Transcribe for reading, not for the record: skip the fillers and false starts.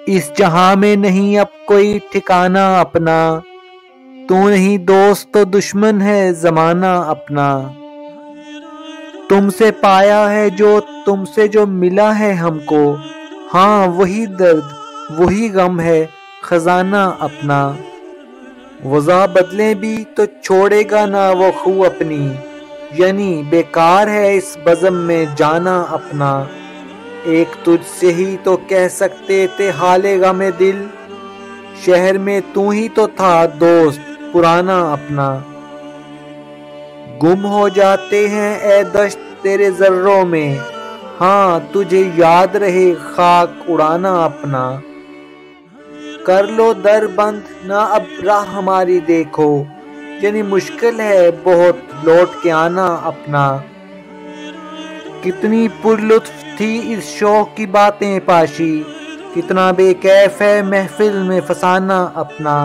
اس جہاں میں نہیں اب کوئی ٹھکانہ اپنا، تو نہیں دوست تو دشمن ہے زمانہ اپنا۔ تم سے پایا ہے جو تم سے جو ملا ہے ہم کو، ہاں وہی درد وہی غم ہے خزانہ اپنا۔ وضع بدلیں بھی تو چھوڑے گا نہ وہ خو اپنی، یعنی بیکار ہے اس بزم میں جانا اپنا۔ ایک تجھ سے ہی تو کہہ سکتے تھے حال غم دل، شہر میں تو ہی تو تھا دوست پرانا اپنا۔ گم ہو جاتے ہیں اے دشت تیرے ذروں میں، ہاں تجھے یاد رہے خاک اڑانا اپنا۔ کر لو در بند نہ اب راہ ہماری دیکھو، یعنی مشکل ہے بہت لوٹ کے آنا اپنا۔ کتنی پر لطف تھی اس شوق کی باتیں پاشی، کتنا بے کیف ہے محفل میں فسانہ اپنا۔